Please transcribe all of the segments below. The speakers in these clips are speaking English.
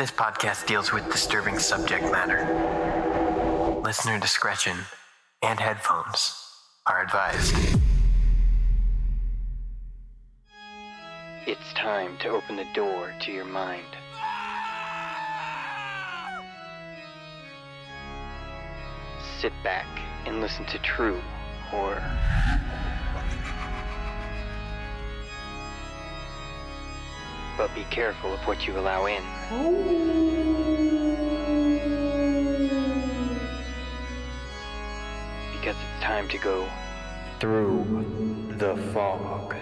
This podcast deals with disturbing subject matter. Listener discretion and headphones are advised. It's time to open the door to your mind. Sit back and listen to true horror. But be careful of what you allow in. Because it's time to go through the fog.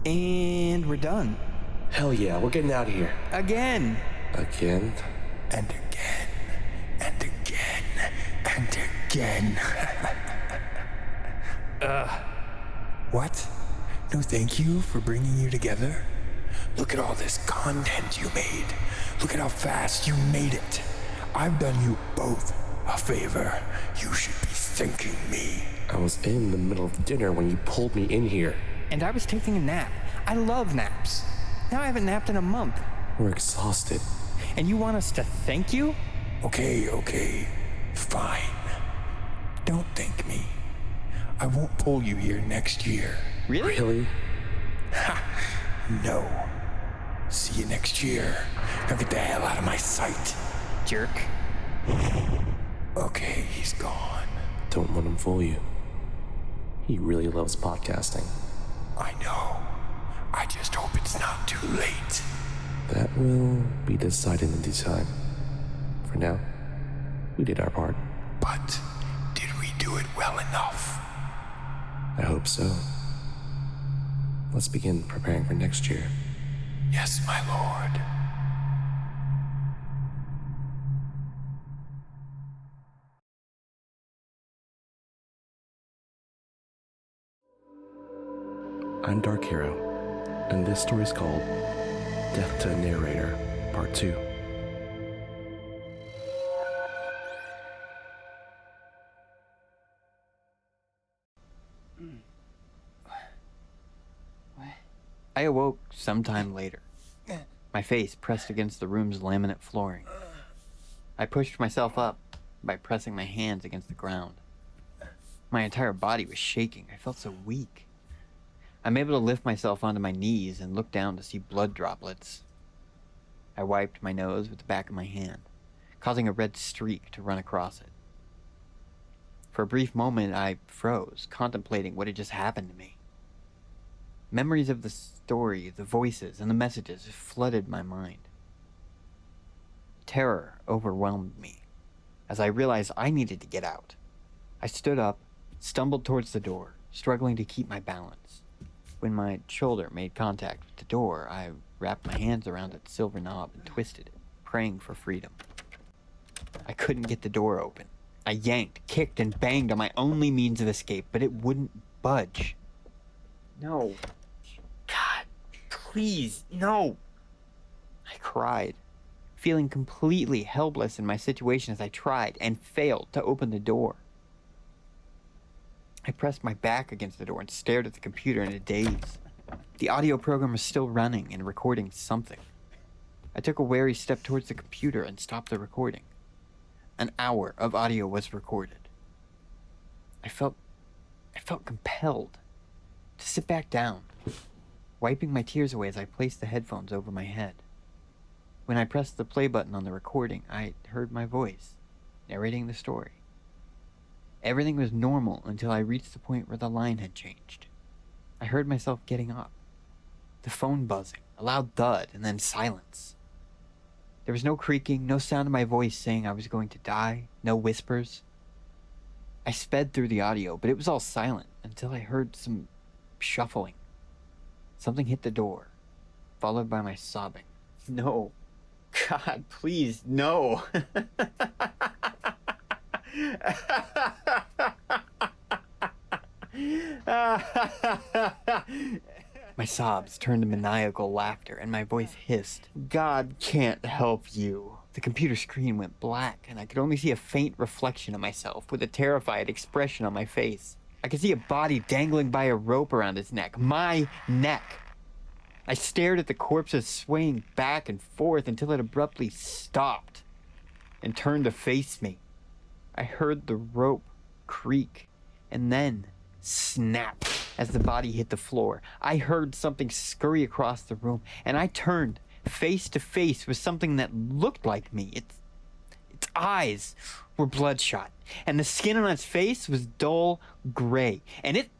And we're done. Hell yeah, we're getting out of here. Again. Again? And again. And again. And again. What? No thank you for bringing you together? Look at all this content you made. Look at how fast you made it. I've done you both a favor. You should be thanking me. I was in the middle of dinner when you pulled me in here. And I was taking a nap. I love naps. Now I haven't napped in a month. We're exhausted. And you want us to thank you? Okay. Fine. Don't thank me. I won't pull you here next year. Really? Really? No. See you next year. Now get the hell out of my sight. Jerk. Okay, he's gone. Don't let him fool you. He really loves podcasting. I know. I just hope it's not too late. That will be decided in due time. For now, we did our part. But did we do it well enough? I hope so. Let's begin preparing for next year. Yes, my lord. I'm DarkHero, and this story's called Death to a Narrator, Part 2. I awoke sometime later, my face pressed against the room's laminate flooring. I pushed myself up by pressing my hands against the ground. My entire body was shaking. I felt so weak. I'm able to lift myself onto my knees and look down to see blood droplets. I wiped my nose with the back of my hand, causing a red streak to run across it. For a brief moment, I froze, contemplating what had just happened to me. Memories of the story, the voices, and the messages flooded my mind. Terror overwhelmed me as I realized I needed to get out. I stood up, stumbled towards the door, struggling to keep my balance. When my shoulder made contact with the door, I wrapped my hands around its silver knob and twisted it, praying for freedom. I couldn't get the door open. I yanked, kicked, and banged on my only means of escape, but it wouldn't budge. No. God, please, no. I cried, feeling completely helpless in my situation as I tried and failed to open the door. I pressed my back against the door and stared at the computer in a daze. The audio program was still running and recording something. I took a wary step towards the computer and stopped the recording. An hour of audio was recorded. I felt compelled to sit back down, wiping my tears away as I placed the headphones over my head. When I pressed the play button on the recording, I heard my voice, narrating the story. Everything was normal until I reached the point where the line had changed. I heard myself getting up, the phone buzzing, a loud thud, and then silence. There was no creaking, no sound of my voice saying I was going to die, no whispers. I sped through the audio, but it was all silent until I heard some shuffling. Something hit the door, followed by my sobbing. No. God, please, no. My sobs turned to maniacal laughter, and my voice hissed, "God can't help you." The computer screen went black, and I could only see a faint reflection of myself with a terrified expression on my face. I could see a body dangling by a rope around his neck. My neck. I stared at the corpses swaying back and forth until it abruptly stopped and turned to face me. I heard the rope creak and then snap as the body hit the floor. I heard something scurry across the room, and I turned face to face with something that looked like me. Its eyes were bloodshot, and the skin on its face was dull gray, and it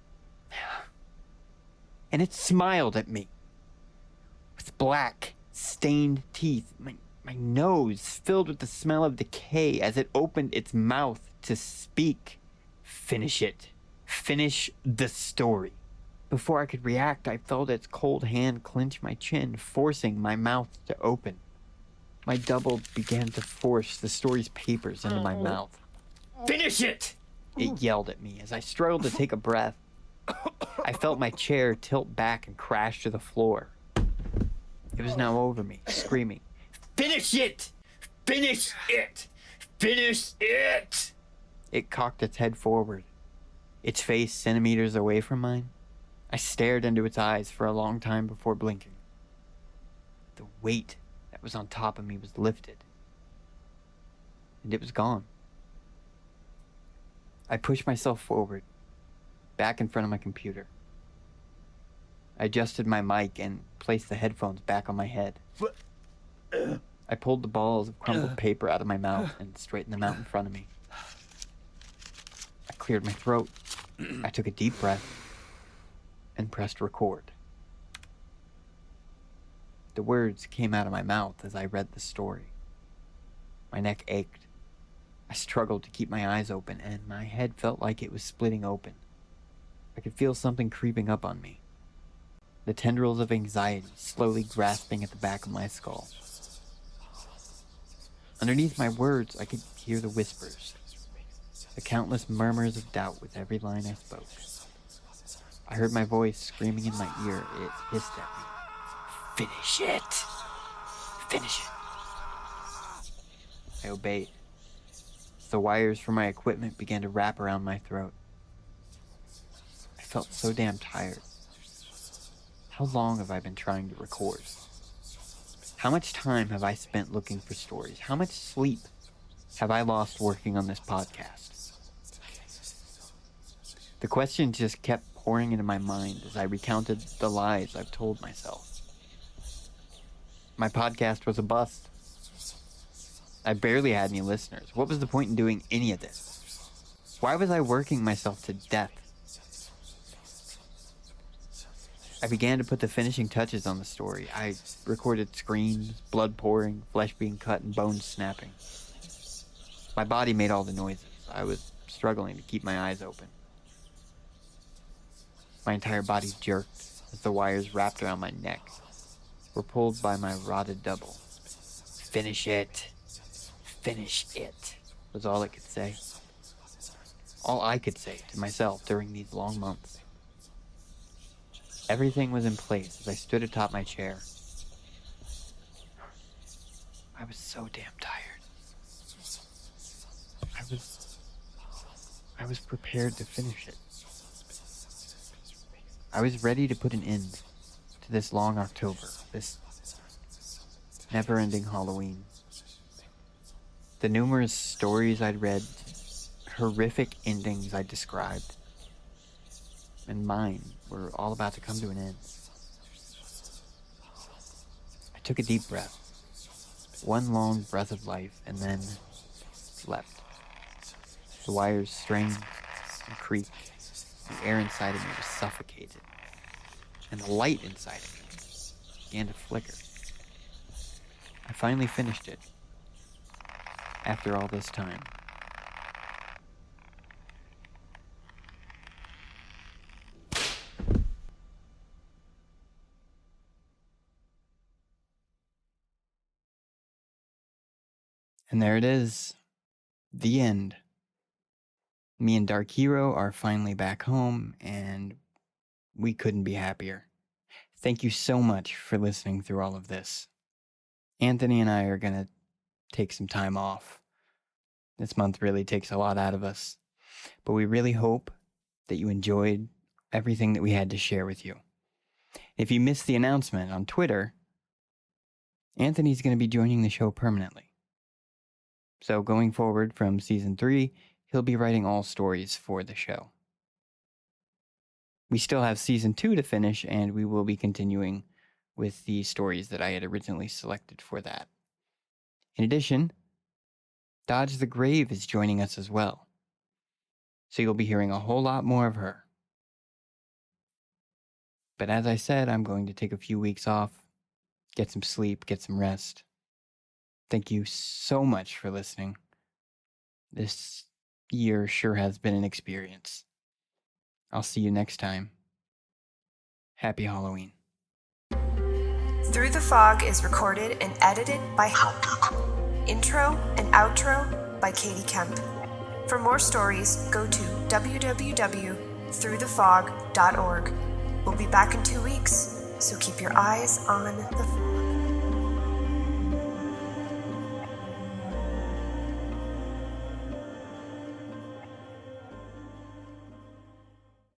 smiled at me with black, stained teeth. My nose filled with the smell of decay as it opened its mouth to speak. Finish it. Finish the story. Before I could react, I felt its cold hand clench my chin, forcing my mouth to open. My double began to force the story's papers into my mouth. Finish it! It yelled at me as I struggled to take a breath. I felt my chair tilt back and crash to the floor. It was now over me, screaming, "Finish it! Finish it! Finish it!" It cocked its head forward, its face centimeters away from mine. I stared into its eyes for a long time before blinking. The weight that was on top of me was lifted, and it was gone. I pushed myself forward, back in front of my computer. I adjusted my mic and placed the headphones back on my head. I pulled the balls of crumpled paper out of my mouth and straightened them out in front of me. I cleared my throat. I took a deep breath and pressed record. The words came out of my mouth as I read the story. My neck ached. I struggled to keep my eyes open, and my head felt like it was splitting open. I could feel something creeping up on me. The tendrils of anxiety slowly grasping at the back of my skull. Underneath my words, I could hear the whispers, the countless murmurs of doubt with every line I spoke. I heard my voice screaming in my ear. It hissed at me. Finish it! Finish it! I obeyed. The wires for my equipment began to wrap around my throat. I felt so damn tired. How long have I been trying to record? How much time have I spent looking for stories? How much sleep have I lost working on this podcast? The questions just kept pouring into my mind as I recounted the lies I've told myself. My podcast was a bust. I barely had any listeners. What was the point in doing any of this? Why was I working myself to death? I began to put the finishing touches on the story. I recorded screams, blood pouring, flesh being cut, and bones snapping. My body made all the noises. I was struggling to keep my eyes open. My entire body jerked as the wires wrapped around my neck were pulled by my rotted double. Finish it. Finish it, was all it could say. All I could say to myself during these long months. Everything was in place as I stood atop my chair. I was so damn tired. I was prepared to finish it. I was ready to put an end to this long October, this never-ending Halloween. The numerous stories I'd read, horrific endings I'd described, and mine were all about to come to an end. I took a deep breath, one long breath of life, and then left. The wires strained and creaked. The air inside of me was suffocated, and the light inside of me began to flicker. I finally finished it. After all this time. And there it is. The end. Me and DarkHero are finally back home, and we couldn't be happier. Thank you so much for listening through all of this. Anthony and I are gonna take some time off. This month really takes a lot out of us, but we really hope that you enjoyed everything that we had to share with you. If you missed the announcement on Twitter, Anthony's going to be joining the show permanently. So going forward from season 3, he'll be writing all stories for the show. We still have season 2 to finish, and we will be continuing with the stories that I had originally selected for that. In addition, Dodge the Grave is joining us as well. So you'll be hearing a whole lot more of her. But as I said, I'm going to take a few weeks off, get some sleep, get some rest. Thank you so much for listening. This year sure has been an experience. I'll see you next time. Happy Halloween. Through the Fog is recorded and edited by Intro and outro by Katie Kemp. For more stories, go to www.throughthefog.org. We'll be back in 2 weeks, so keep your eyes on the fog.